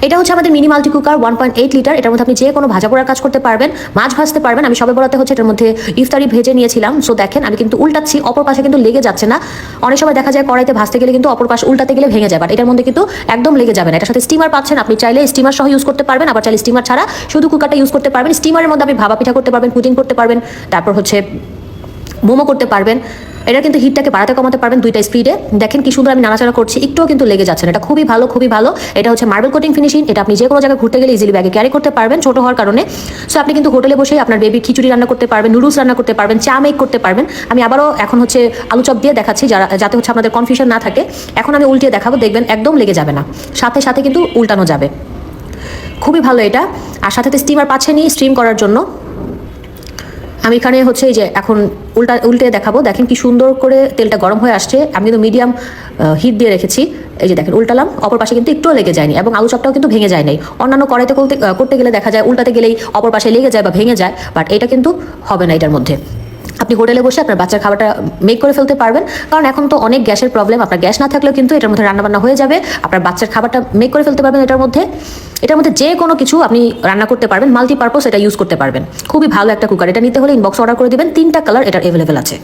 এটা হচ্ছে আমাদের মিনি মাল্টি কুকার 1.8 লিটার। এটার মধ্যে আপনি যে কোনো ভাজা পোড়ার কাজ করতে পারবেন, মাছ ভাজতে পারবেন। আমি সবে বলাতে হচ্ছে এটার মধ্যে ইফতারি ভেজে নিয়েছিলাম। সো দেখেন আমি কিন্তু উল্টাচ্ছি, অপর পাশে কিন্তু লেগে যাচ্ছে না। অনেক সময় দেখা যায় কড়াইতে ভাজতে গেলে কিন্তু অপর পাশ উল্টাতে গেলে ভেঙে যায়, বাট এটার মধ্যে কিন্তু একদম লেগে যাবে না। এটার সাথে স্টিমার পাচ্ছেন, আপনি চাইলে স্টিমার সহ ইউজ করতে পারবেন, আবার চাইলে স্টিমার ছাড়া শুধু কুকারটা ইউজ করতে পারবেন। স্টিমারের মধ্যে আপনি ভাপা পিঠা করতে পারবেন, পুডিং করতে পারবেন, তারপর হচ্ছে মোমো করতে পারবেন। এটা কিন্তু হিটটাকে বাড়াতে কমাতে পারবেন দুইটা স্পিডে। দেখেন কি সুন্দর আমি নাড়াচাড়া করছি, একটুও কিন্তু লেগে যাচ্ছে না। এটা খুবই ভালো, খুবই ভালো। এটা হচ্ছে মার্বেল কোটিং ফিনিশিং। এটা আপনি যে কোনো জায়গায় ঘুরতে গেলে ইজিলি ব্যাগে ক্যারি করতে পারবেন ছোট হওয়ার কারণে। সো আপনি কিন্তু হোটেলে বসেই আপনার বেবি খিচুড়ি রান্না করতে পারবেন, নুডলস রান্না করতে পারবেন, চা মেক করতে পারবেন। আমি আবারও এখন হচ্ছে আলু চপ দিয়ে দেখাচ্ছি যাতে হচ্ছে আপনাদের কনফিউশন না থাকে। এখন আমি উল্টিয়ে দেখাবো, দেখবেন একদম লেগে যাবে না, সাথে সাথে কিন্তু উল্টানো যাবে। খুবই ভালো এটা। আর সাথে স্টিমার পাচ্ছেনই স্ট্রিম করার জন্য। আমি এখানে হচ্ছে এই যে এখন উল্টে দেখাবো। দেখেন কি সুন্দর করে তেলটা গরম হয়ে আসছে। আমি কিন্তু মিডিয়াম হিট দিয়ে রেখেছি। এই যে দেখেন উল্টালাম, অপর পাশে কিন্তু একটুও লেগে যায়নি, এবং আলু চপটাও কিন্তু ভেঙে যায় নাই। অন্যান্য কড়াইতে করতে গেলে দেখা যায় উল্টাতে গেলেই অপর পাশে লেগে যায় বা ভেঙে যায়, বাট এটা কিন্তু হবে না এটার মধ্যে। আপনি হোটেলে বসে আপনার বাচ্চার খাবারটা মেক করে ফেলতে পারবেন, কারণ এখন তো অনেক গ্যাসের প্রবলেম। আপনার গ্যাস না থাকলেও কিন্তু এটার মধ্যে রান্নাবান্না হয়ে যাবে। আপনার বাচ্চার খাবারটা মেক করে ফেলতে পারবেন এটার মধ্যে যে কোনো কিছু আপনি রান্না করতে পারবেন। মাল্টিপারপোজ এটা ইউজ করতে পারবেন। খুবই ভালো একটা কুকার। এটা নিতে হলে ইনবক্স অর্ডার করে দিবেন। 3টা কালার এটার অ্যাভেলেবেল আছে।